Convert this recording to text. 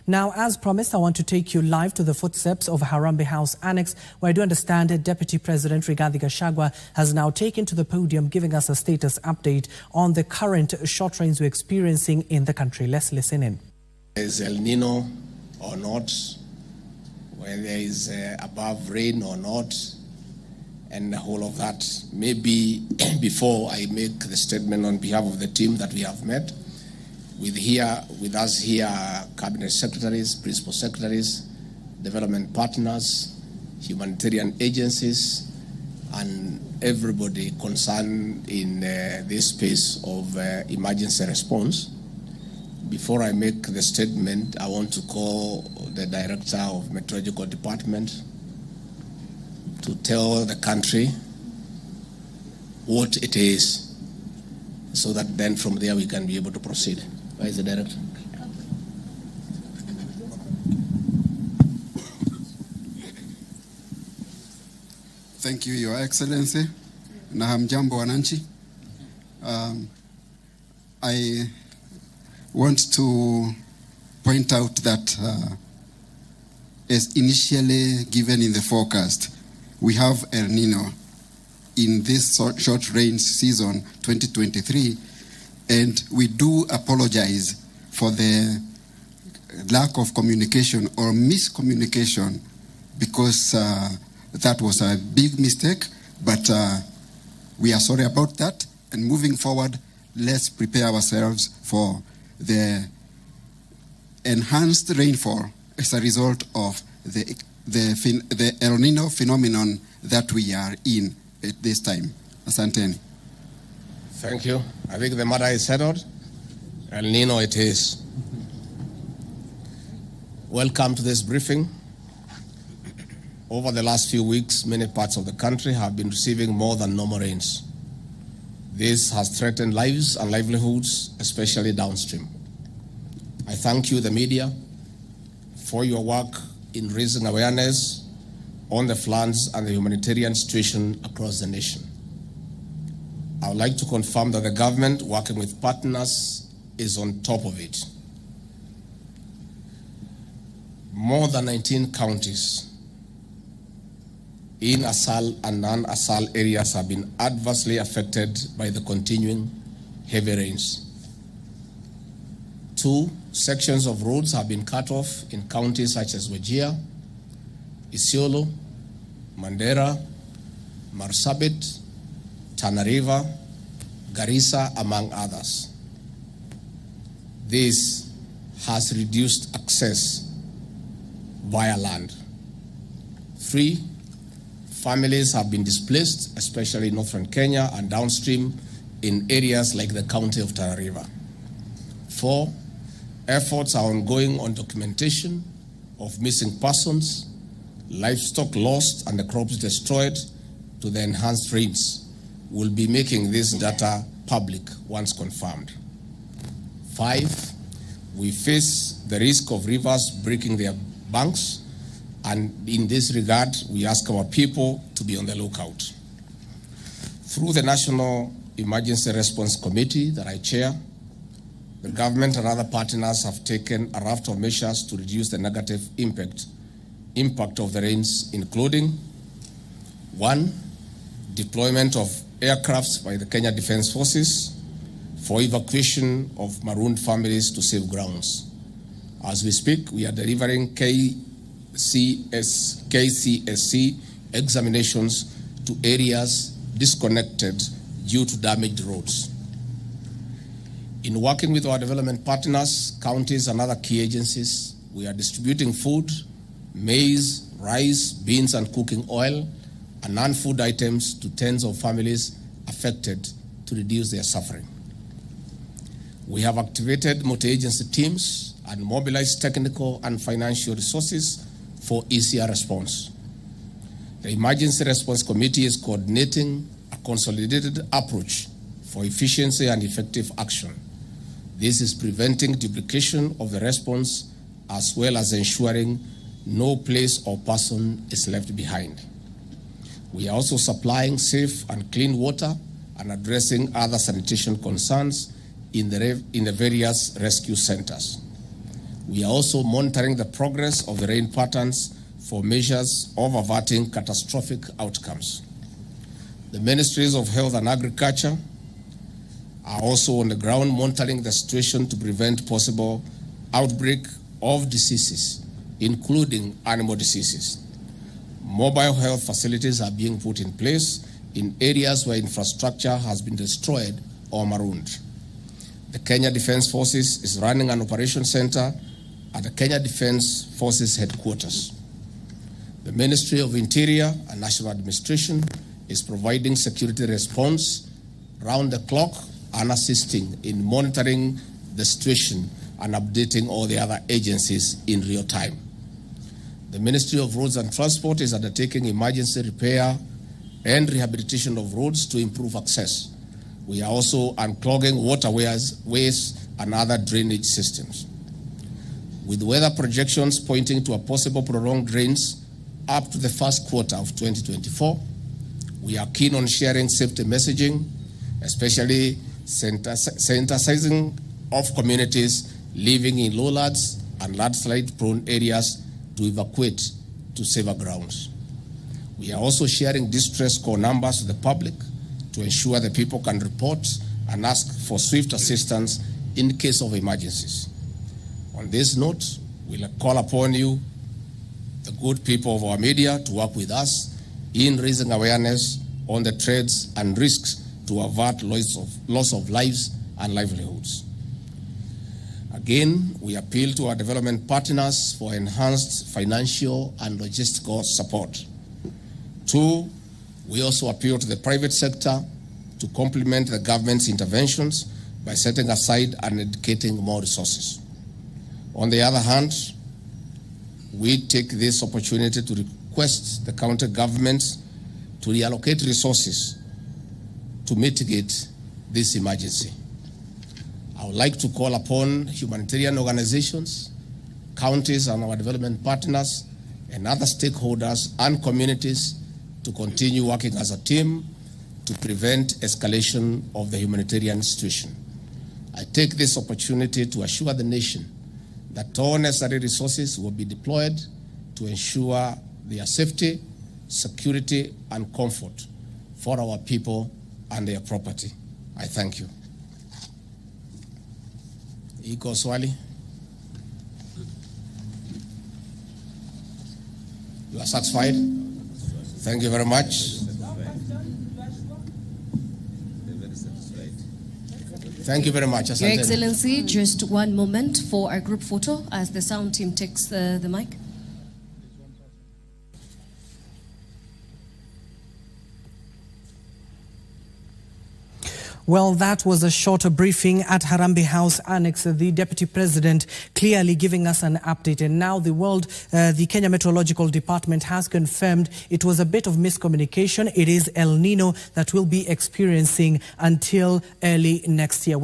Now, as promised, I want to take you live to the footsteps of Harambee House Annex, where I do understand Deputy President Rigathi Gachagua has now taken to the podium, giving us a status update on the current short rains we're experiencing in the country. Let's listen in. Is El Nino or not, whether there is above rain or not, and the whole of that. Maybe before I make the statement on behalf of the team that we have met, with us here are cabinet secretaries, principal secretaries, development partners, humanitarian agencies, and everybody concerned in this space of emergency response. Before I make the statement, I want to call the Director of Meteorological Department to tell the country what it is, so that then from there we can be able to proceed. Where is the Director? Thank you, Your Excellency. Na hamjambo wananchi. I want to point out that as initially given in the forecast, we have El Nino in this short rain season 2023, and we do apologize for the lack of communication or miscommunication, because that was a big mistake, but we are sorry about that. And moving forward, let's prepare ourselves for the enhanced rainfall as a result of the El Nino phenomenon that we are in at this time. Asanteni. Thank you. I think the matter is settled. El Nino it is. Welcome to this briefing. Over the last few weeks, many parts of the country have been receiving more than normal rains. This has threatened lives and livelihoods, especially downstream. I thank you, the media, for your work in raising awareness on the floods and the humanitarian situation across the nation. I would like to confirm that the government, working with partners, is on top of it. More than 19 counties in ASAL and non-ASAL areas have been adversely affected by the continuing heavy rains. 2 sections of roads have been cut off in counties such as Wajir, Isiolo, Mandera, Marsabit, Tana River, Garissa, among others. This has reduced access via land. 3 families have been displaced, especially in northern Kenya and downstream in areas like the county of Tana River. 4 efforts are ongoing on documentation of missing persons, livestock lost, and the crops destroyed to the enhanced rains. We'll be making this data public once confirmed. 5, we face the risk of rivers breaking their banks, and in this regard, we ask our people to be on the lookout. Through the National Emergency Response Committee that I chair, the government and other partners have taken a raft of measures to reduce the negative impact of the rains, including 1, deployment of aircrafts by the Kenya Defence Forces for evacuation of marooned families to safe grounds. As we speak, we are delivering KCSC examinations to areas disconnected due to damaged roads. In working with our development partners, counties, and other key agencies, we are distributing food, maize, rice, beans, and cooking oil, and non-food items to tens of families affected to reduce their suffering. We have activated multi-agency teams and mobilized technical and financial resources for easier response. The Emergency Response Committee is coordinating a consolidated approach for efficiency and effective action. This is preventing duplication of the response, as well as ensuring no place or person is left behind. We are also supplying safe and clean water and addressing other sanitation concerns in the various rescue centers. We are also monitoring the progress of the rain patterns for measures of averting catastrophic outcomes. The Ministries of Health and Agriculture are also on the ground monitoring the situation to prevent possible outbreak of diseases, including animal diseases. Mobile health facilities are being put in place in areas where infrastructure has been destroyed or marooned. The Kenya Defence Forces is running an operation center at the Kenya Defence Forces headquarters. The Ministry of Interior and National Administration is providing security response round the clock and assisting in monitoring the situation and updating all the other agencies in real time. The Ministry of Roads and Transport is undertaking emergency repair and rehabilitation of roads to improve access. We are also unclogging waterways and other drainage systems. With weather projections pointing to a possible prolonged rains up to the first quarter of 2024, we are keen on sharing safety messaging, especially sensitizing of communities living in lowlands and landslide-prone areas to evacuate to safer grounds. We are also sharing distress call numbers to the public to ensure that people can report and ask for swift assistance in case of emergencies. On this note, we'll call upon you, the good people of our media, to work with us in raising awareness on the threats and risks to avert loss of lives and livelihoods. Again, we appeal to our development partners for enhanced financial and logistical support. 2, we also appeal to the private sector to complement the government's interventions by setting aside and dedicating more resources. On the other hand, we take this opportunity to request the county governments to reallocate resources to mitigate this emergency. I would like to call upon humanitarian organizations, counties and our development partners, and other stakeholders and communities to continue working as a team to prevent escalation of the humanitarian situation. I take this opportunity to assure the nation that all necessary resources will be deployed to ensure their safety, security, and comfort for our people and their property. I thank you. Iko swali? You are satisfied? Thank you very much. Thank you very much. Your Excellency, just one moment for our group photo as the sound team takes the mic. Well, that was a shorter briefing at Harambee House Annex. The Deputy President clearly giving us an update. And now the Kenya Meteorological Department has confirmed it was a bit of miscommunication. It is El Nino that we'll be experiencing until early next year.